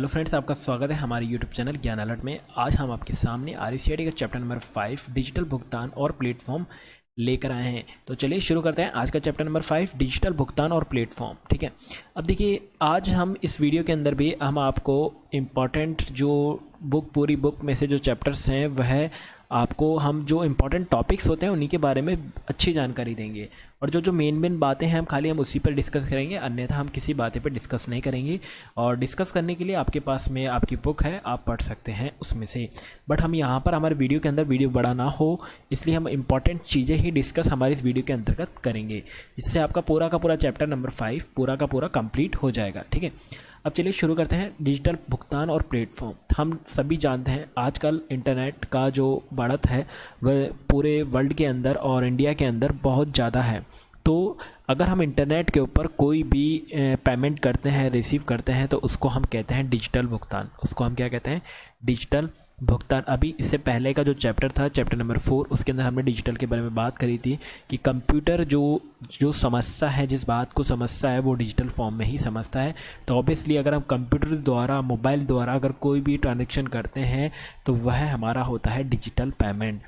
Friends, आपका स्वागत है हमारे यूट्यूब चैनल ज्ञान अलर्ट में। आज हम आपके सामने आरसीआईडी का चैप्टर नंबर 5 डिजिटल भुगतान और प्लेटफॉर्म लेकर आए हैं। तो चलिए शुरू करते हैं आज का चैप्टर नंबर 5 डिजिटल भुगतान और प्लेटफॉर्म। ठीक है, अब देखिए आज हम इस वीडियो के अंदर भी हम आपको इम्पॉर्टेंट जो पूरी बुक में से जो चैप्टर्स हैं वह आपको हम जो इम्पॉर्टेंट टॉपिक्स होते हैं उन्हीं के बारे में अच्छी जानकारी देंगे, और जो मेन बातें हैं हम उसी पर डिस्कस करेंगे, अन्यथा हम किसी बातें पर डिस्कस नहीं करेंगे। और डिस्कस करने के लिए आपके पास में आपकी बुक है, आप पढ़ सकते हैं उसमें से। बट हम यहाँ पर हमारे वीडियो के अंदर वीडियो बड़ा ना हो, इसलिए हम इम्पॉर्टेंट चीज़ें ही डिस्कस हमारे इस वीडियो के अंतर्गत करेंगे, जिससे आपका पूरा का पूरा चैप्टर नंबर 5 पूरा का पूरा कंप्लीट हो जाएगा। ठीक है, अब चलिए शुरू करते हैं। डिजिटल भुगतान और प्लेटफॉर्म, हम सभी जानते हैं आजकल इंटरनेट का जो बढ़त है वह पूरे वर्ल्ड के अंदर और इंडिया के अंदर बहुत ज़्यादा है। तो अगर हम इंटरनेट के ऊपर कोई भी पेमेंट करते हैं, रिसीव करते हैं, तो उसको हम कहते हैं डिजिटल भुगतान। उसको हम क्या कहते हैं? डिजिटल भुगतान। अभी इससे पहले का जो चैप्टर था, चैप्टर नंबर 4, उसके अंदर हमने डिजिटल के बारे में बात करी थी कि कंप्यूटर जो समझता है, जिस बात को समझता है वो डिजिटल फॉर्म में ही समझता है। तो ऑब्वियसली अगर हम कंप्यूटर द्वारा, मोबाइल द्वारा अगर कोई भी ट्रांजेक्शन करते हैं तो वह हमारा होता है डिजिटल पेमेंट।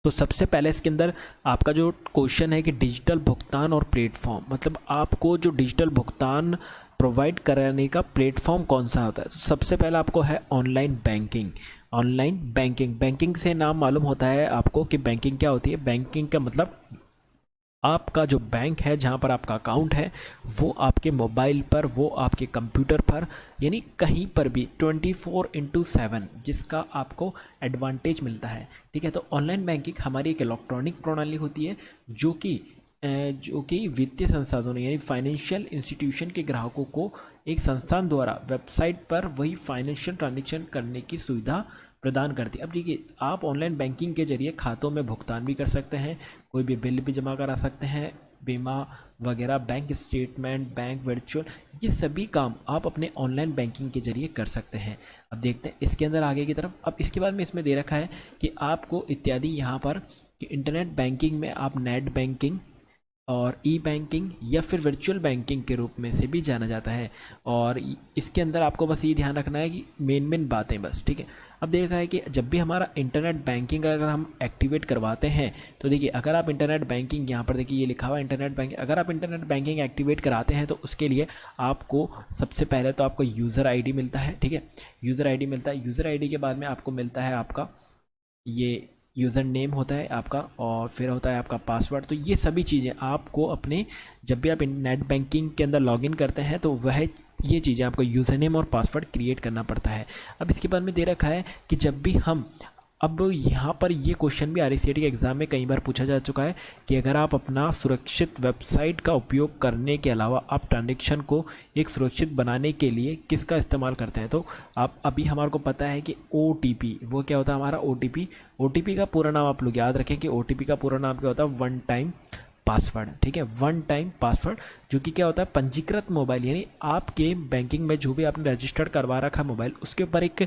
तो सबसे पहले इसके अंदर आपका जो क्वेश्चन है कि डिजिटल भुगतान और प्लेटफॉर्म, मतलब आपको जो डिजिटल भुगतान प्रोवाइड कराने का प्लेटफॉर्म कौन सा होता है। तो सबसे पहला आपको है online banking. Online banking, banking से नाम मालूम होता है आपको कि बैंकिंग क्या होती है। बैंकिंग का मतलब आपका जो बैंक है, जहाँ पर आपका अकाउंट है, वो आपके मोबाइल पर, वो आपके कंप्यूटर पर, यानी कहीं पर भी 24/7 जिसका आपको एडवांटेज मिलता है। ठीक है, तो ऑनलाइन बैंकिंग हमारी एक इलेक्ट्रॉनिक प्रणाली होती है जो कि वित्तीय संसाधनों यानी फाइनेंशियल इंस्टीट्यूशन के ग्राहकों को एक संस्थान द्वारा वेबसाइट पर वही फाइनेंशियल ट्रांजेक्शन करने की सुविधा प्रदान करती है। अब देखिए, आप ऑनलाइन बैंकिंग के जरिए खातों में भुगतान भी कर सकते हैं, कोई भी बिल भी जमा करा सकते हैं, बीमा वगैरह, बैंक स्टेटमेंट, बैंक वर्चुअल, ये सभी काम आप अपने ऑनलाइन बैंकिंग के जरिए कर सकते हैं। अब देखते हैं इसके अंदर आगे की तरफ। अब इसके बाद में इसमें दे रखा है कि आपको इत्यादि यहाँ पर कि इंटरनेट बैंकिंग में आप नेट बैंकिंग और ई बैंकिंग या फिर वर्चुअल बैंकिंग के रूप में से भी जाना जाता है। और इसके अंदर आपको बस ये ध्यान रखना है कि मेन बातें बस। ठीक है, अब देखा है कि जब भी हमारा इंटरनेट बैंकिंग अगर हम एक्टिवेट करवाते हैं, तो देखिए अगर आप इंटरनेट बैंकिंग, यहाँ पर देखिए ये लिखा हुआ है इंटरनेट बैंकिंग, अगर आप इंटरनेट बैंकिंग एक्टिवेट कराते हैं तो उसके लिए आपको सबसे पहले तो आपको यूज़र आईडी मिलता है। ठीक है, यूज़र आईडी मिलता है। यूज़र आईडी के बाद में आपको मिलता है आपका ये यूज़र नेम होता है आपका, और फिर होता है आपका पासवर्ड। तो ये सभी चीज़ें आपको अपने, जब भी आप नेट बैंकिंग के अंदर लॉगिन करते हैं तो वह ये चीज़ें आपको यूज़र नेम और पासवर्ड क्रिएट करना पड़ता है। अब इसके बाद में दे रखा है कि जब भी हम, अब यहाँ पर ये क्वेश्चन भी आरसीआईडी के एग्ज़ाम में कई बार पूछा जा चुका है कि अगर आप अपना सुरक्षित वेबसाइट का उपयोग करने के अलावा आप ट्रांजेक्शन को एक सुरक्षित बनाने के लिए किसका इस्तेमाल करते हैं। तो आप अभी हमारे को पता है कि OTP, वो क्या होता है हमारा OTP का पूरा नाम आप लोग याद रखें कि OTP का पूरा नाम क्या होता है? One time password. ठीक है, वन टाइम पासवर्ड, जो कि क्या होता है? पंजीकृत मोबाइल, यानी आपके बैंकिंग में जो भी आपने रजिस्टर्ड करवा रखा है मोबाइल, उसके ऊपर एक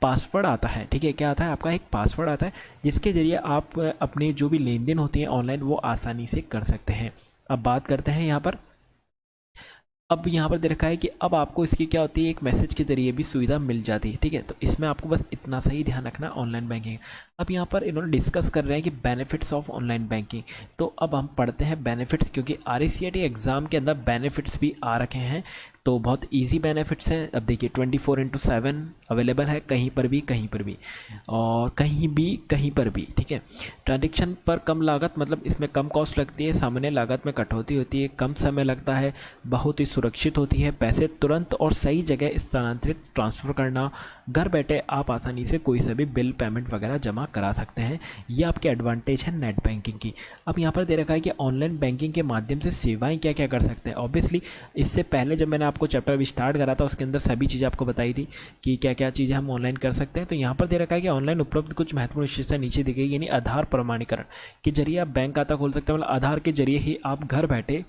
पासवर्ड आता है। ठीक है, क्या आता है? आपका एक पासवर्ड आता है, जिसके जरिए आप अपने जो भी लेन देन होती है ऑनलाइन वो आसानी से कर सकते हैं। अब बात करते हैं यहाँ पर, अब यहाँ पर दे रखा है कि अब आपको इसकी क्या होती है, एक मैसेज के जरिए भी सुविधा मिल जाती है। ठीक है, तो इसमें आपको बस इतना सा ही ध्यान रखना ऑनलाइन बैंकिंग। अब यहाँ पर इन्होंने डिस्कस कर रहे हैं कि बेनिफिट्स ऑफ ऑनलाइन बैंकिंग। तो अब हम पढ़ते हैं बेनिफिट्स, क्योंकि आरसीआईडी एग्जाम के अंदर बेनिफिट्स भी आ रखे हैं, तो बहुत इजी बेनिफिट्स हैं। अब देखिए 24/7 अवेलेबल है, कहीं पर भी और कहीं पर भी। ठीक है, ट्रांजेक्शन पर कम लागत, मतलब इसमें कम कॉस्ट लगती है, सामान्य लागत में कटौती होती है, कम समय लगता है, बहुत ही सुरक्षित होती है, पैसे तुरंत और सही जगह स्थानांतरित ट्रांसफ़र करना, घर बैठे आप आसानी से कोई सा भी बिल पेमेंट वगैरह जमा करा सकते हैं। ये आपके एडवांटेज है नेट बैंकिंग की। अब यहाँ पर दे रखा है कि ऑनलाइन बैंकिंग के माध्यम से सेवाएं क्या क्या कर सकते हैं। ऑब्वियसली इससे पहले जब मैंने आपको चैप्टर भी स्टार्ट करा था उसके अंदर सभी चीज़ें आपको बताई थी कि क्या क्या चीज़ें हम ऑनलाइन कर सकते हैं। तो यहाँ पर दे रखा है कि ऑनलाइन उपलब्ध कुछ महत्वपूर्ण विशेषता नीचे दी गई, यानी आधार प्रमाणीकरण के जरिए आप बैंक खाता खोल सकते हैं। मतलब आधार के जरिए ही आप घर बैठे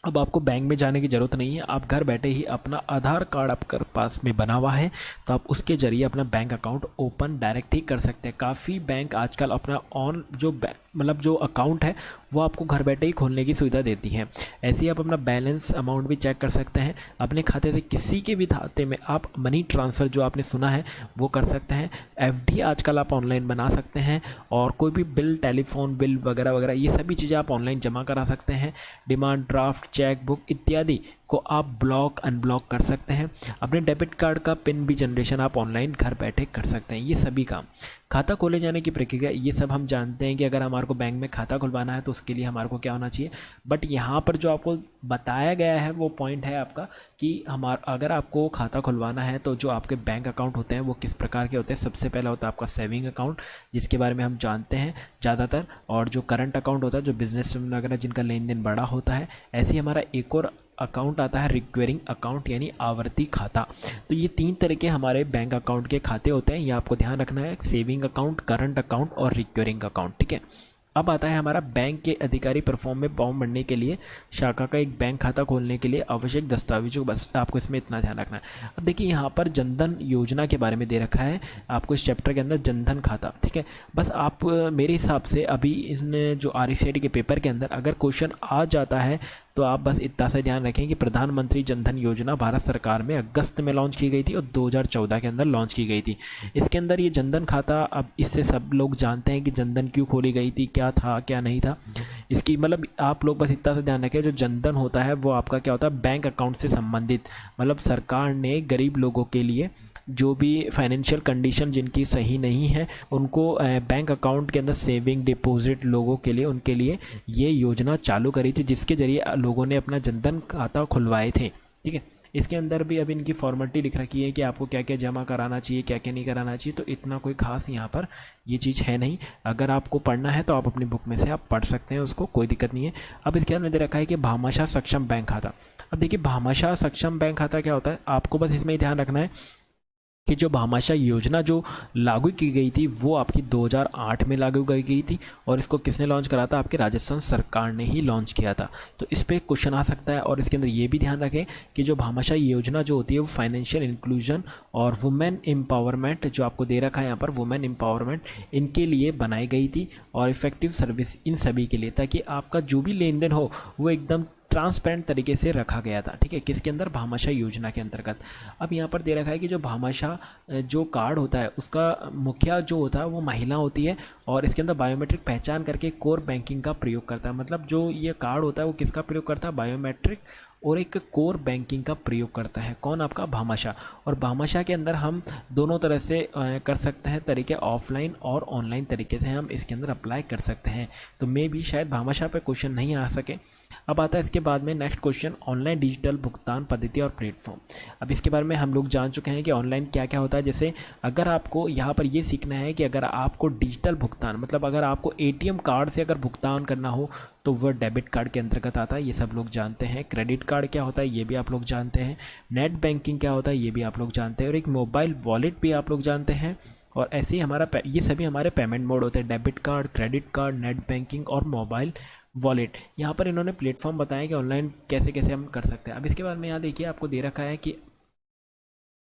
अब आपको बैंक में जाने की ज़रूरत नहीं है, आप घर बैठे ही अपना आधार कार्ड आपके पास में बना हुआ है तो आप उसके ज़रिए अपना बैंक अकाउंट ओपन डायरेक्ट ही कर सकते हैं। काफ़ी बैंक आजकल अपना ऑन जो मतलब जो अकाउंट है वो आपको घर बैठे ही खोलने की सुविधा देती हैं। ऐसे ही आप अपना बैलेंस अमाउंट भी चेक कर सकते हैं, अपने खाते से किसी के भी खाते में आप मनी ट्रांसफ़र जो आपने सुना है वो कर सकते हैं। एफडी आजकल आप ऑनलाइन बना सकते हैं, और कोई भी बिल, टेलीफोन बिल वगैरह वगैरह ये सभी चीज़ें आप ऑनलाइन जमा करा सकते हैं। डिमांड ड्राफ्ट, चेक बुक इत्यादि को आप ब्लॉक अनब्लॉक कर सकते हैं। अपने डेबिट कार्ड का पिन भी जनरेशन आप ऑनलाइन घर बैठे कर सकते हैं। ये सभी काम, खाता खोले जाने की प्रक्रिया, ये सब हम जानते हैं कि अगर हमारे को बैंक में खाता खुलवाना है तो उसके लिए हमारे को क्या होना चाहिए। बट यहाँ पर जो आपको बताया गया है वो पॉइंट है आपका कि अगर आपको खाता खुलवाना है तो जो आपके बैंक अकाउंट होते हैं वो किस प्रकार के होते हैं। सबसे पहला होता है आपका सेविंग अकाउंट, जिसके बारे में हम जानते हैं ज़्यादातर, और जो करंट अकाउंट होता है जो बिजनेस वगैरह जिनका लेन देन बड़ा होता है। ऐसे ही हमारा एक और अकाउंट आता है रिकरिंग अकाउंट यानी आवर्ती खाता। तो ये 3 तरह के हमारे बैंक अकाउंट के खाते होते हैं, ये आपको ध्यान रखना है, सेविंग अकाउंट, करंट अकाउंट और रिकरिंग अकाउंट, ठीक है। अब आता है हमारा बैंक के अधिकारी परफॉर्म में फॉर्म भरने के लिए शाखा का एक बैंक खाता खोलने के लिए आवश्यक दस्तावेजों, बस आपको इसमें इतना ध्यान रखना है। अब देखिए यहाँ पर जनधन योजना के बारे में दे रखा है आपको इस चैप्टर के अंदर, जनधन खाता, ठीक है। बस आप मेरे हिसाब से अभी इन जो RCIT के पेपर के अंदर अगर क्वेश्चन आ जाता है तो आप बस इतना सा ध्यान रखें कि प्रधानमंत्री जनधन योजना भारत सरकार में अगस्त में लॉन्च की गई थी और 2014 के अंदर लॉन्च की गई थी। इसके अंदर ये जनधन खाता, अब इससे सब लोग जानते हैं कि जनधन क्यों खोली गई थी, क्या था क्या नहीं था इसकी, मतलब आप लोग बस इतना सा ध्यान रखें। जो जनधन होता है वो आपका क्या होता है, बैंक अकाउंट से संबंधित, मतलब सरकार ने गरीब लोगों के लिए जो भी फाइनेंशियल कंडीशन जिनकी सही नहीं है उनको बैंक अकाउंट के अंदर सेविंग डिपॉजिट लोगों के लिए, उनके लिए ये योजना चालू करी थी, जिसके ज़रिए लोगों ने अपना जनधन खाता खुलवाए थे, ठीक है। इसके अंदर भी अब इनकी फॉर्मेलिटी लिख रखी है कि आपको क्या क्या जमा कराना चाहिए, क्या क्या नहीं कराना चाहिए। तो इतना कोई खास यहाँ पर ये चीज़ है नहीं, अगर आपको पढ़ना है तो आप अपनी बुक में से आप पढ़ सकते हैं उसको, कोई दिक्कत नहीं है। अब इसके अंदर दे रखा है कि भामाशाह सक्षम बैंक खाता। अब देखिए भामाशाह सक्षम बैंक खाता क्या होता है, आपको बस इसमें ध्यान रखना है कि जो भामाशाह योजना जो लागू की गई थी वो आपकी 2008 में लागू की गई थी, और इसको किसने लॉन्च करा था, आपके राजस्थान सरकार ने ही लॉन्च किया था। तो इस पर क्वेश्चन आ सकता है। और इसके अंदर ये भी ध्यान रखें कि जो भामाशाह योजना जो होती है वो फाइनेंशियल इंक्लूजन और वुमेन एम्पावरमेंट, जो आपको दे रखा है यहाँ पर वुमेन एम्पावरमेंट, इनके लिए बनाई गई थी, और इफेक्टिव सर्विस इन सभी के लिए, ताकि आपका जो भी लेन देन हो वो एकदम ट्रांसपेरेंट तरीके से रखा गया था, ठीक है। किसके अंदर, भामाशाह योजना के अंतर्गत। अब यहाँ पर दे रखा है कि जो भामाशाह जो कार्ड होता है उसका मुखिया जो होता है वो महिला होती है, और इसके अंदर बायोमेट्रिक पहचान करके कोर बैंकिंग का प्रयोग करता है। मतलब जो ये कार्ड होता है वो किसका प्रयोग करता है, बायोमेट्रिक और एक कोर बैंकिंग का प्रयोग करता है। कौन, आपका भामाशाह। और भामाशाह के अंदर हम दोनों तरह से कर सकते हैं तरीके, ऑफलाइन और ऑनलाइन तरीके से हम इसके अंदर अप्लाई कर सकते हैं। तो मे भी शायद भामाशाह पे क्वेश्चन नहीं आ सके। अब आता है इसके बाद में नेक्स्ट क्वेश्चन, ऑनलाइन डिजिटल भुगतान पद्धति और प्लेटफॉर्म। अब इसके बारे में हम लोग जान चुके हैं कि ऑनलाइन क्या क्या होता है। जैसे अगर आपको यहाँ पर ये सीखना है कि अगर आपको डिजिटल भुगतान, मतलब अगर आपको ATM कार्ड से अगर भुगतान करना हो तो वह डेबिट कार्ड के अंतर्गत आता है, ये सब लोग जानते हैं। क्रेडिट कार्ड क्या होता है ये भी आप लोग जानते हैं। नेट बैंकिंग क्या होता है ये भी आप लोग जानते हैं, और एक मोबाइल वॉलेट भी आप लोग जानते हैं। और ऐसे ही हमारा ये सभी हमारे पेमेंट मोड होते हैं, debit card, credit card, net banking और मोबाइल वॉलेट। यहाँ पर इन्होंने प्लेटफॉर्म बताया कि ऑनलाइन कैसे कैसे हम कर सकते हैं। अब इसके बाद में यहाँ देखिए आपको दे रखा है कि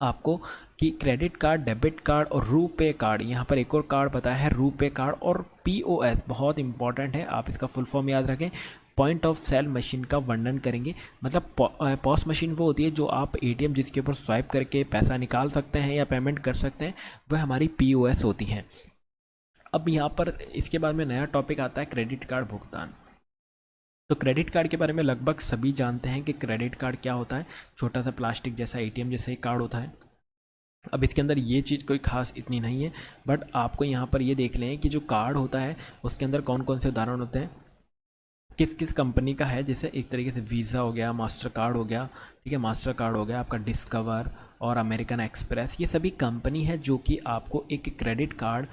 आपको कि क्रेडिट कार्ड, डेबिट कार्ड और रुपे कार्ड, यहाँ पर एक और कार्ड बताया है रुपे कार्ड, और POS बहुत इंपॉर्टेंट है, आप इसका फुल फॉर्म याद रखें। पॉइंट ऑफ सेल मशीन का वर्णन करेंगे। मतलब पॉस मशीन वो होती है जो आप ATM जिसके ऊपर स्वाइप करके पैसा निकाल सकते हैं या पेमेंट कर सकते हैं, वह हमारी POS होती हैं। अब यहाँ पर इसके बाद में नया टॉपिक आता है क्रेडिट कार्ड भुगतान। तो क्रेडिट कार्ड के बारे में लगभग सभी जानते हैं कि क्रेडिट कार्ड क्या होता है, छोटा सा प्लास्टिक जैसा ATM जैसा ही कार्ड होता है। अब इसके अंदर ये चीज़ कोई खास इतनी नहीं है, बट आपको यहाँ पर ये देख लें कि जो कार्ड होता है उसके अंदर कौन कौन से उदाहरण होते हैं, किस किस कंपनी का है। जैसे एक तरीके से वीज़ा हो गया, मास्टर कार्ड हो गया, ठीक है, मास्टर कार्ड हो गया आपका, डिस्कवर और अमेरिकन एक्सप्रेस, ये सभी कंपनी है जो कि आपको एक क्रेडिट कार्ड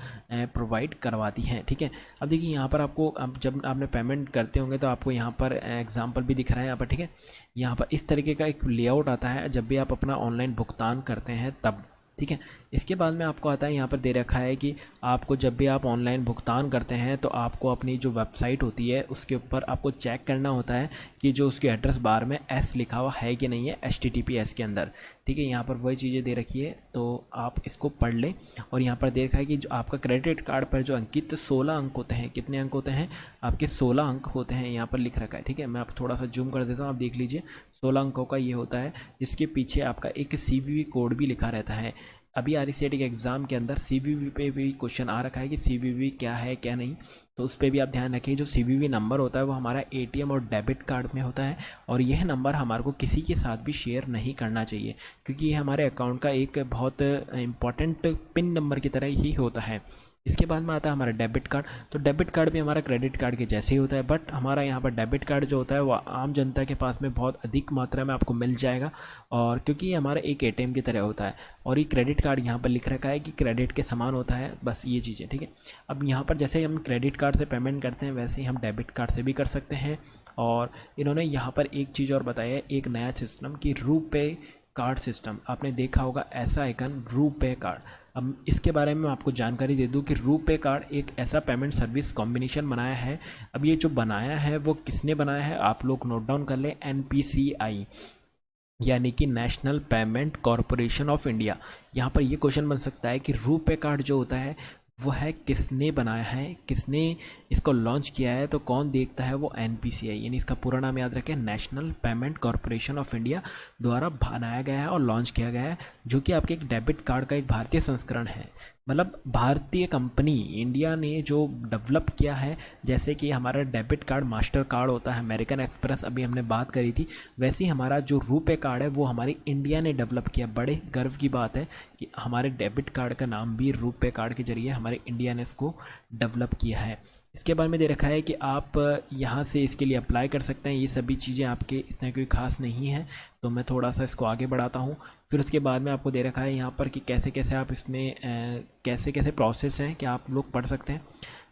प्रोवाइड करवाती हैं, ठीक है। अब देखिए यहाँ पर आपको, अब जब आपने पेमेंट करते होंगे तो आपको यहाँ पर एग्जांपल भी दिख रहा है यहाँ पर, ठीक है। यहाँ पर इस तरीके का एक लेआउट आता है जब भी आप अपना ऑनलाइन भुगतान करते हैं तब, ठीक है। इसके बाद में आपको आता है, यहाँ पर दे रखा है कि आपको जब भी आप ऑनलाइन भुगतान करते हैं तो आपको अपनी जो वेबसाइट होती है उसके ऊपर आपको चेक करना होता है कि जो उसके एड्रेस बार में एस लिखा हुआ है कि नहीं है, HTTPS के अंदर। ठीक है, यहाँ पर वही चीज़ें दे रखी है, तो आप इसको पढ़ लें। और यहाँ पर दे रखा है कि जो आपका क्रेडिट कार्ड पर जो अंकित 16 अंक होते हैं, कितने अंक होते हैं आपके, 16 अंक होते हैं, यहाँ पर लिख रखा है। ठीक है, मैं आप थोड़ा सा जूम कर देता हूँ, आप देख लीजिए 16 अंकों का ये होता है, जिसके पीछे आपका एक CVV कोड भी लिखा रहता है। अभी RCET के एग्ज़ाम के अंदर CVV पे भी क्वेश्चन आ रखा है कि CVV क्या है क्या नहीं, तो उस पर भी आप ध्यान रखिए। जो CVV नंबर होता है वो हमारा ATM और डेबिट कार्ड में होता है, और यह नंबर हमारे को किसी के साथ भी शेयर नहीं करना चाहिए, क्योंकि ये हमारे अकाउंट का एक बहुत इम्पॉर्टेंट पिन नंबर की तरह ही होता है। इसके बाद में आता है हमारा डेबिट कार्ड। तो डेबिट कार्ड भी हमारा क्रेडिट कार्ड के जैसे ही होता है, बट हमारा यहाँ पर डेबिट कार्ड जो होता है वो आम जनता के पास में बहुत अधिक मात्रा में आपको मिल जाएगा, और क्योंकि ये हमारा एक ATM की तरह होता है। और ये क्रेडिट कार्ड यहाँ पर लिख रखा है कि क्रेडिट के समान होता है, बस ये चीज़ें। ठीक है, अब यहाँ पर जैसे हम क्रेडिट कार्ड से पेमेंट करते हैं वैसे ही हम डेबिट कार्ड से भी कर सकते हैं। और इन्होंने यहाँ पर एक चीज़ और बताया है, एक नया सिस्टम कि रुपे कार्ड सिस्टम। आपने देखा होगा ऐसा आइकन, रुपे कार्ड। अब इसके बारे में मैं आपको जानकारी दे दूं कि रुपे कार्ड एक ऐसा पेमेंट सर्विस कॉम्बिनेशन बनाया है। अब ये जो बनाया है वो किसने बनाया है, आप लोग नोट डाउन कर लें, NPCI यानी कि national payment corporation of India. यहाँ पर ये क्वेश्चन बन सकता है कि रुपे कार्ड जो होता है वो है किसने बनाया है, किसने इसको लॉन्च किया है, तो कौन देखता है, वो NPCI यानी इसका पूरा नाम याद रखें, national payment corporation of India द्वारा बनाया गया है और लॉन्च किया गया है, जो कि आपके एक डेबिट कार्ड का एक भारतीय संस्करण है। मतलब भारतीय कंपनी इंडिया ने जो डेवलप किया है, जैसे कि हमारा डेबिट कार्ड मास्टर कार्ड होता है, अमेरिकन एक्सप्रेस अभी हमने बात करी थी, वैसे ही हमारा जो रुपे कार्ड है वो हमारी इंडिया ने डेवलप किया। बड़े गर्व की बात है कि हमारे डेबिट कार्ड का नाम भी रुपे कार्ड के जरिए हमारे इंडिया ने इसको डेवलप किया है। इसके बारे में दे रखा है कि आप यहाँ से इसके लिए अप्लाई कर सकते हैं। ये सभी चीज़ें आपके इतने कोई खास नहीं है, तो मैं थोड़ा सा इसको आगे बढ़ाता हूँ। फिर उसके बाद में आपको दे रखा है यहाँ पर कि कैसे कैसे आप इसमें कैसे कैसे प्रोसेस हैं कि आप लोग पढ़ सकते हैं।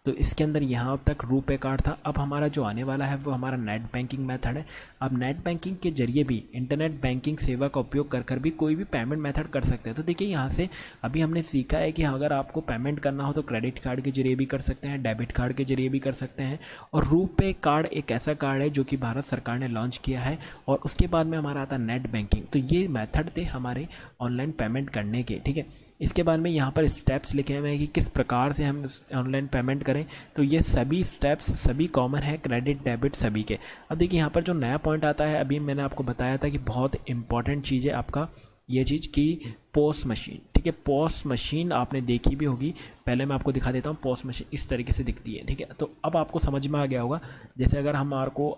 तो इसके अंदर यहाँ तक रुपे कार्ड था। अब हमारा जो आने वाला है वो हमारा नेट बैंकिंग मेथड है। आप नेट बैंकिंग के जरिए भी इंटरनेट बैंकिंग सेवा का उपयोग कर भी कोई भी पेमेंट मेथड कर सकते हैं। तो देखिए यहाँ से अभी हमने सीखा है कि अगर आपको पेमेंट करना हो तो क्रेडिट कार्ड के जरिए भी कर सकते हैं, डेबिट कार्ड के जरिए भी कर सकते हैं, और रुपे कार्ड एक ऐसा कार्ड है जो कि भारत सरकार ने लॉन्च किया है। और उसके बाद में हमारा आता है नेट बैंकिंग। तो ये मेथड थे हमारे ऑनलाइन पेमेंट करने के। ठीक है, इसके बाद में यहाँ पर स्टेप्स लिखे हुए हैं कि किस प्रकार से हम ऑनलाइन पेमेंट करें। तो ये सभी स्टेप्स सभी कॉमन है, क्रेडिट डेबिट सभी के। अब देखिए यहाँ पर जो नया पॉइंट आता है, अभी मैंने आपको बताया था कि बहुत इंपॉर्टेंट चीज़ है आपका ये चीज़ की पोस्ट मशीन। ठीक है, पोस्ट मशीन आपने देखी भी होगी, पहले मैं आपको दिखा देता हूँ। पोस्ट मशीन इस तरीके से दिखती है। ठीक है, तो अब आपको समझ में आ गया होगा। जैसे अगर हमारे को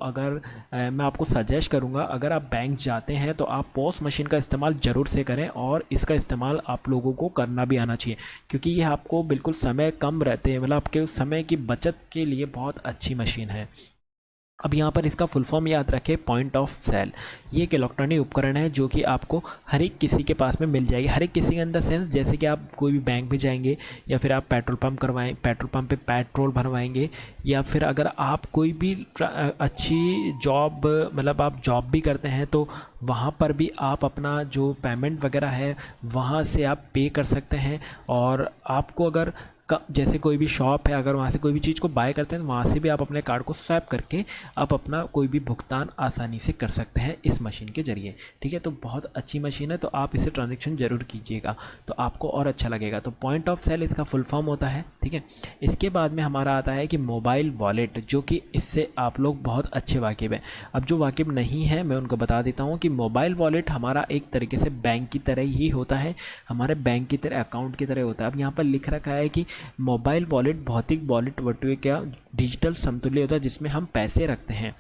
मैं आपको सजेस्ट करूँगा, अगर आप बैंक जाते हैं तो आप पोस्ट मशीन का इस्तेमाल ज़रूर से करें, और इसका इस्तेमाल आप लोगों को करना भी आना चाहिए, क्योंकि ये आपको बिल्कुल समय कम रहते हैं, मतलब आपके समय की बचत के लिए बहुत अच्छी मशीन है। अब यहाँ पर इसका फुल फॉर्म याद रखें, पॉइंट ऑफ सेल। ये एक इलेक्ट्रॉनिक उपकरण है जो कि आपको हर एक किसी के पास में मिल जाएगी। हर एक किसी के अंदर सेंस, जैसे कि आप कोई भी बैंक में जाएंगे, या फिर आप पेट्रोल पंप पेट्रोल पंप पे पेट्रोल भरवाएंगे, या फिर अगर आप कोई भी अच्छी जॉब, मतलब आप जॉब भी करते हैं, तो वहाँ पर भी आप अपना जो पेमेंट वगैरह है वहाँ से आप पे कर सकते हैं। और आपको अगर जैसे कोई भी शॉप है, अगर वहाँ से कोई भी चीज़ को बाय करते हैं, वहाँ से भी आप अपने कार्ड को स्वैप करके आप अपना कोई भी भुगतान आसानी से कर सकते हैं इस मशीन के जरिए। ठीक है, तो बहुत अच्छी मशीन है, तो आप इसे ट्रांजैक्शन जरूर कीजिएगा, तो आपको और अच्छा लगेगा। तो पॉइंट ऑफ सेल इसका फुल फॉर्म होता है। ठीक है, इसके बाद में हमारा आता है कि मोबाइल वॉलेट, जो कि इससे आप लोग बहुत अच्छे वाकिफ़ हैं। अब जो वाकिफ़ नहीं है मैं उनको बता देता हूँ कि मोबाइल वॉलेट हमारा एक तरीके से बैंक की तरह ही होता है, हमारे बैंक की तरह, अकाउंट की तरह होता है। अब यहाँ पर लिख रखा है कि मोबाइल वॉलेट भौतिक वॉलेट बटुए का डिजिटल समतुल्य होता है जिसमें हम पैसे रखते हैं।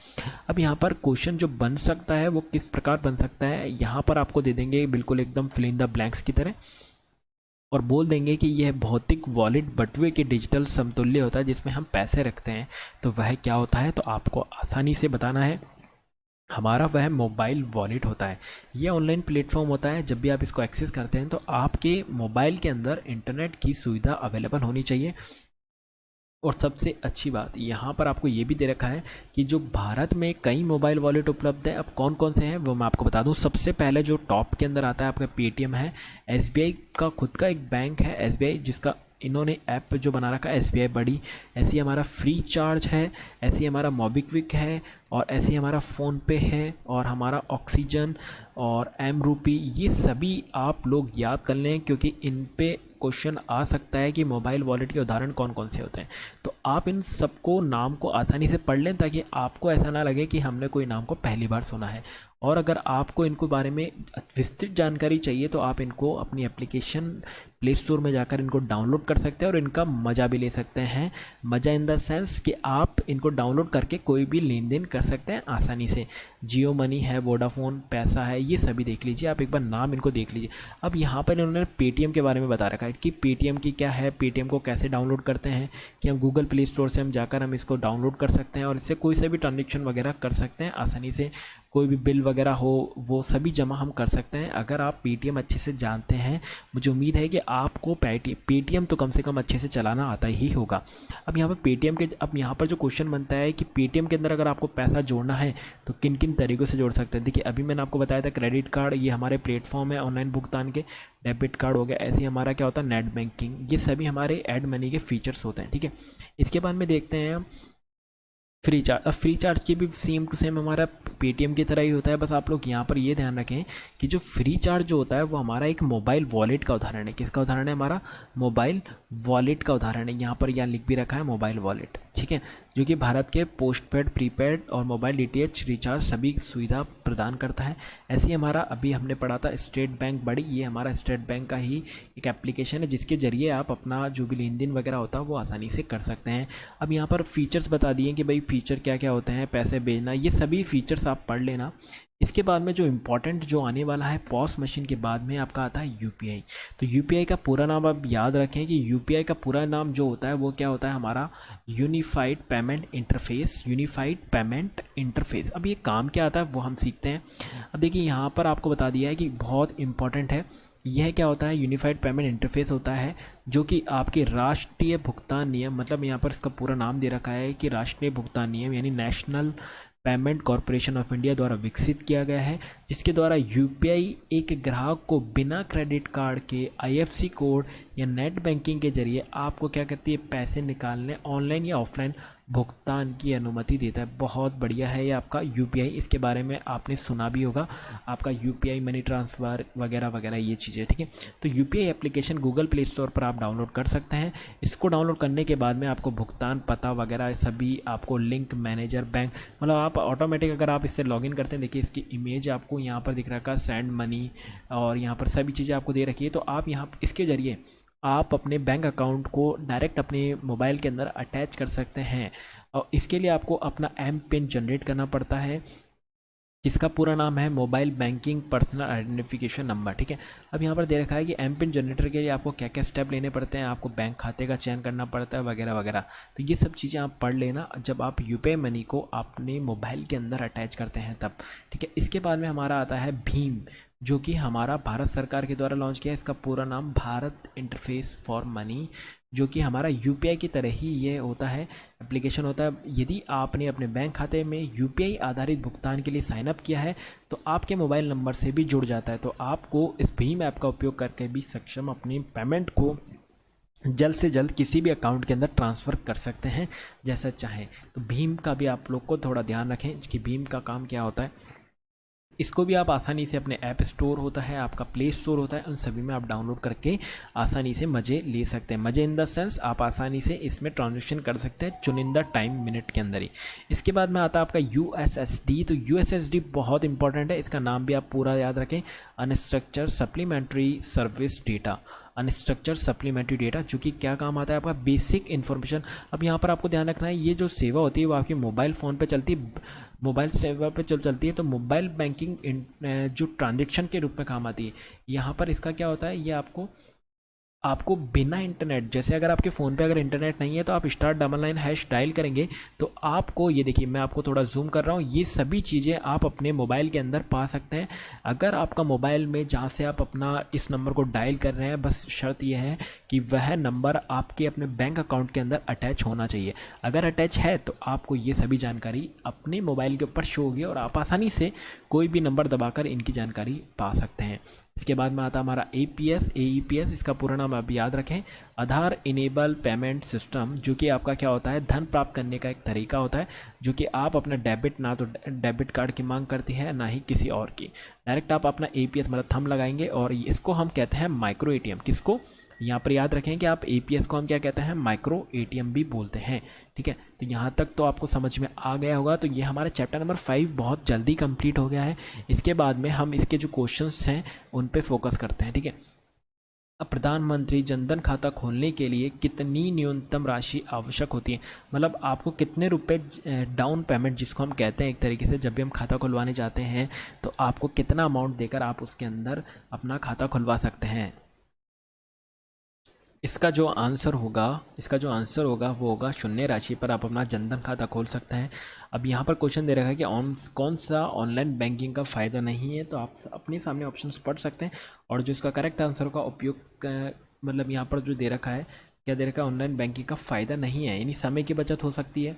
अब यहाँ पर क्वेश्चन जो बन सकता है वो किस प्रकार बन सकता है, यहाँ पर आपको दे देंगे बिल्कुल एकदम फिल इन द ब्लैंक्स की तरह, और बोल देंगे कि यह भौतिक वॉलेट बटुए के डिजिटल समतुल्य होता है जिसमें हम पैसे रखते हैं। तो वह क्या होता है, तो आपको आसानी से बताना है। हमारा वह मोबाइल वॉलेट होता है। ये ऑनलाइन प्लेटफॉर्म होता है। जब भी आप इसको एक्सेस करते हैं तो आपके मोबाइल के अंदर इंटरनेट की सुविधा अवेलेबल होनी चाहिए, और सबसे अच्छी बात यहाँ पर आपको ये भी दे रखा है कि जो भारत में कई मोबाइल वॉलेट उपलब्ध है। अब कौन कौन से हैं वो मैं आपको बता दूँ। सबसे पहले जो टॉप के अंदर आता है आपका पेटीएम है। एसबीआई का खुद का एक बैंक है एसबीआई, जिसका इन्होंने ऐप जो बना रखा है एसबीआई बड़ी। ऐसे ही हमारा फ्री चार्ज है, ऐसे ही हमारा मोबिक्विक है, और ऐसे ही हमारा फ़ोनपे है, और हमारा ऑक्सीजन और एम रूपी। ये सभी आप लोग याद कर लें, क्योंकि इन पे क्वेश्चन आ सकता है कि मोबाइल वॉलेट के उदाहरण कौन कौन से होते हैं। तो आप इन सबको नाम को आसानी से पढ़ लें, ताकि आपको ऐसा ना लगे कि हमने कोई नाम को पहली बार सुना है। और अगर आपको इनको बारे में विस्तृत जानकारी चाहिए तो आप इनको अपनी एप्लीकेशन प्ले स्टोर में जाकर इनको डाउनलोड कर सकते हैं और इनका मज़ा भी ले सकते हैं। मज़ा इन द सेंस कि आप इनको डाउनलोड करके कोई भी लेन देन कर सकते हैं आसानी से। जियो मनी है, वोडाफोन पैसा है, ये सभी देख लीजिए, आप एक बार नाम इनको देख लीजिए। अब यहाँ पर इन्होंने पेटीएम के बारे में बता रखा है कि पेटीएम की क्या है, पेटीएम को कैसे डाउनलोड करते हैं, कि हम गूगल प्ले स्टोर से हम जाकर हम इसको डाउनलोड कर सकते हैं और इससे कोई से भी ट्रांजेक्शन वगैरह कर सकते हैं आसानी से। कोई भी बिल वगैरह हो वो सभी जमा हम कर सकते हैं अगर आप पेटीएम अच्छे से जानते हैं। मुझे उम्मीद है कि आपको पेटीएम तो कम से कम अच्छे से चलाना आता ही होगा। अब यहाँ पर पेटीएम के अब यहाँ पर जो क्वेश्चन बनता है कि पेटीएम के अंदर अगर आपको पैसा जोड़ना है तो किन किन तरीक़ों से जोड़ सकते हैं। देखिए अभी मैंने आपको बताया था क्रेडिट कार्ड, ये हमारे प्लेटफॉर्म है ऑनलाइन भुगतान के। डेबिट कार्ड हो गया, ऐसे ही हमारा क्या होता है नेट बैंकिंग, ये सभी हमारे ऐड मनी के फीचर्स होते हैं। ठीक है, इसके बाद में देखते हैं हम फ्री चार्ज। अब फ्री चार्ज की भी सेम टू सेम हमारा पेटीएम की तरह ही होता है, बस आप लोग यहाँ पर ये ध्यान रखें कि जो फ्री चार्ज जो होता है वो हमारा एक मोबाइल वॉलेट का उदाहरण है। किसका उदाहरण है? हमारा मोबाइल वॉलेट का उदाहरण है। यहाँ पर यहाँ लिख भी रखा है मोबाइल वॉलेट, ठीक है, जो कि भारत के पोस्टपेड, प्रीपेड और मोबाइल डीटीएच रिचार्ज सभी सुविधा प्रदान करता है। ऐसे ही हमारा अभी हमने पढ़ा था स्टेट बैंक बड़ी, ये हमारा स्टेट बैंक का ही एक एप्लीकेशन है जिसके ज़रिए आप अपना जो भी लेन देन वगैरह होता है वो आसानी से कर सकते हैं। अब यहाँ पर फीचर्स बता दिए कि भाई फीचर क्या क्या होते हैं, पैसे भेजना, ये सभी फीचर्स आप पढ़ लेना। इसके बाद में जो इम्पोर्टेंट जो आने वाला है पॉस मशीन के बाद में आपका आता है यूपीआई। तो यूपीआई का पूरा नाम आप याद रखें कि यूपीआई का पूरा नाम जो होता है वो क्या होता है? हमारा unified payment interface. Unified payment interface. अब ये काम क्या आता है वो हम सीखते हैं। अब देखिए यहाँ पर आपको बता दिया है कि बहुत इंपॉर्टेंट है। यह क्या होता है? यूनिफाइड पेमेंट इंटरफेस होता है जो कि आपके राष्ट्रीय भुगतान नियम, मतलब यहाँ पर इसका पूरा नाम दे रखा है कि राष्ट्रीय भुगतान नियम यानी national payment corporation of India द्वारा विकसित किया गया है, जिसके द्वारा यूपीआई एक ग्राहक को बिना क्रेडिट कार्ड के आईएफएससी कोड या नेट बैंकिंग के जरिए आपको क्या करती है? पैसे निकालने ऑनलाइन या ऑफलाइन भुगतान की अनुमति देता है। बहुत बढ़िया है ये आपका यूपीआई, इसके बारे में आपने सुना भी होगा, आपका यूपीआई मनी ट्रांसफ़र वगैरह वगैरह ये चीज़ें, ठीक है। तो UPI application Google play store पर आप डाउनलोड कर सकते हैं। इसको डाउनलोड करने के बाद में आपको भुगतान पता वगैरह सभी आपको लिंक मैनेजर बैंक, मतलब आप ऑटोमेटिक अगर आप इससे लॉगिन करते हैं, देखिए इसकी इमेज आपको यहाँ पर दिख रखा है, सेंड मनी और यहाँ पर सभी चीज़ें आपको दे रखी है। तो आप यहाँ इसके ज़रिए आप अपने बैंक अकाउंट को डायरेक्ट अपने मोबाइल के अंदर अटैच कर सकते हैं। और इसके लिए आपको अपना एम पिन जनरेट करना पड़ता है, जिसका पूरा नाम है mobile banking personal identification number, ठीक है। अब यहाँ पर दे रखा है कि एम पिन जनरेटर के लिए आपको क्या क्या स्टेप लेने पड़ते हैं, आपको बैंक खाते का चयन करना पड़ता है वगैरह वगैरह। तो ये सब चीज़ें आप पढ़ लेना जब आप यूपीआई मनी को अपने मोबाइल के अंदर अटैच करते हैं तब, ठीक है। इसके बाद में हमारा आता है भीम, जो कि हमारा भारत सरकार के द्वारा लॉन्च किया है। इसका पूरा नाम भारत इंटरफेस फॉर मनी, जो कि हमारा यूपीआई की तरह ही ये होता है, एप्लीकेशन होता है। यदि आपने अपने बैंक खाते में यूपीआई आधारित भुगतान के लिए साइन अप किया है तो आपके मोबाइल नंबर से भी जुड़ जाता है। तो आपको इस भीम ऐप का उपयोग करके भी सक्षम अपनी पेमेंट को जल्द से जल्द किसी भी अकाउंट के अंदर ट्रांसफ़र कर सकते हैं जैसा चाहें। तो भीम का भी आप लोग को थोड़ा ध्यान रखें कि भीम का काम क्या होता है। इसको भी आप आसानी से अपने ऐप स्टोर होता है, आपका प्ले स्टोर होता है, उन सभी में आप डाउनलोड करके आसानी से मज़े ले सकते हैं। मज़े इन द सेंस आप आसानी से इसमें ट्रांजेक्शन कर सकते हैं चुनिंदा टाइम मिनट के अंदर ही। इसके बाद में आता है आपका यूएसएसडी। तो यूएसएसडी बहुत इंपॉर्टेंट है, इसका नाम भी आप पूरा याद रखें, unstructured supplementary service data. Unstructured supplementary data जो कि क्या काम आता है? आपका बेसिक इन्फॉर्मेशन। अब यहाँ पर आपको ध्यान रखना है, ये जो सेवा होती है वो आपके मोबाइल फ़ोन पे चलती है, मोबाइल सेवा पे चलती है। तो मोबाइल बैंकिंग जो ट्रांजेक्शन के रूप में काम आती है। यहाँ पर इसका क्या होता है, ये आपको आपको बिना इंटरनेट, जैसे अगर आपके फ़ोन पे अगर इंटरनेट नहीं है तो आप *99# डायल करेंगे तो आपको, ये देखिए मैं आपको थोड़ा जूम कर रहा हूँ, ये सभी चीज़ें आप अपने मोबाइल के अंदर पा सकते हैं। अगर आपका मोबाइल में जहाँ से आप अपना इस नंबर को डायल कर रहे हैं, बस शर्त यह है कि वह नंबर आपके अपने बैंक अकाउंट के अंदर अटैच होना चाहिए। अगर अटैच है तो आपको ये सभी जानकारी अपने मोबाइल के ऊपर शो होगी और आप आसानी से कोई भी नंबर दबाकर इनकी जानकारी पा सकते हैं। इसके बाद में आता हमारा APS, इसका पूरा नाम आप याद रखें, आधार इनेबल पेमेंट सिस्टम, जो कि आपका क्या होता है, धन प्राप्त करने का एक तरीका होता है, जो कि आप अपना डेबिट, ना तो डेबिट कार्ड की मांग करती है ना ही किसी और की। डायरेक्ट आप अपना APS मतलब थंब लगाएंगे और इसको हम कहते हैं माइक्रो ATM। किसको, यहाँ पर याद रखें कि आप APS को हम क्या कहते हैं, माइक्रो ATM भी बोलते हैं। ठीक है, तो यहाँ तक तो आपको समझ में आ गया होगा। तो ये हमारा चैप्टर नंबर 5 बहुत जल्दी कंप्लीट हो गया है। इसके बाद में हम इसके जो क्वेश्चंस हैं उन पे फोकस करते हैं। ठीक है, अब प्रधानमंत्री जनधन खाता खोलने के लिए कितनी न्यूनतम राशि आवश्यक होती है, मतलब आपको कितने रुपए डाउन पेमेंट जिसको हम कहते हैं एक तरीके से, जब भी हम खाता खुलवाने जाते हैं तो आपको कितना अमाउंट देकर आप उसके अंदर अपना खाता खुलवा सकते हैं। इसका जो आंसर होगा वो होगा शून्य राशि पर आप अपना जनधन खाता खोल सकते हैं। अब यहाँ पर क्वेश्चन दे रखा है कि कौन सा ऑनलाइन बैंकिंग का फ़ायदा नहीं है, तो आप अपने सामने ऑप्शंस पढ़ सकते हैं और जो इसका करेक्ट आंसर का उपयोग मतलब यहाँ पर जो दे रखा है, क्या दे रखा है, ऑनलाइन बैंकिंग का फ़ायदा नहीं है, यानी समय की बचत हो सकती है,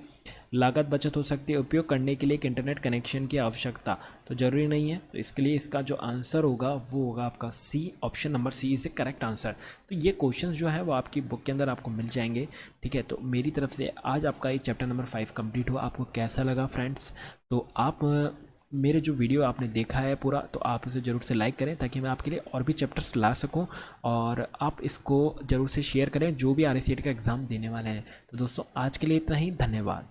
लागत बचत हो सकती है, उपयोग करने के लिए एक इंटरनेट कनेक्शन की आवश्यकता तो ज़रूरी नहीं है। तो इसके लिए इसका जो आंसर होगा वो होगा आपका C, option number C is a correct answer. तो ये क्वेश्चंस जो है वो आपकी बुक के अंदर आपको मिल जाएंगे। ठीक है, तो मेरी तरफ से आज आपका ये चैप्टर नंबर 5 कंप्लीट हुआ। आपको कैसा लगा फ्रेंड्स, तो आप मेरे जो वीडियो आपने देखा है पूरा, तो आप इसे ज़रूर से लाइक करें ताकि मैं आपके लिए और भी चैप्टर्स ला सकूं, और आप इसको ज़रूर से शेयर करें जो भी RSCET का एग्ज़ाम देने वाले हैं। तो दोस्तों आज के लिए इतना ही, धन्यवाद।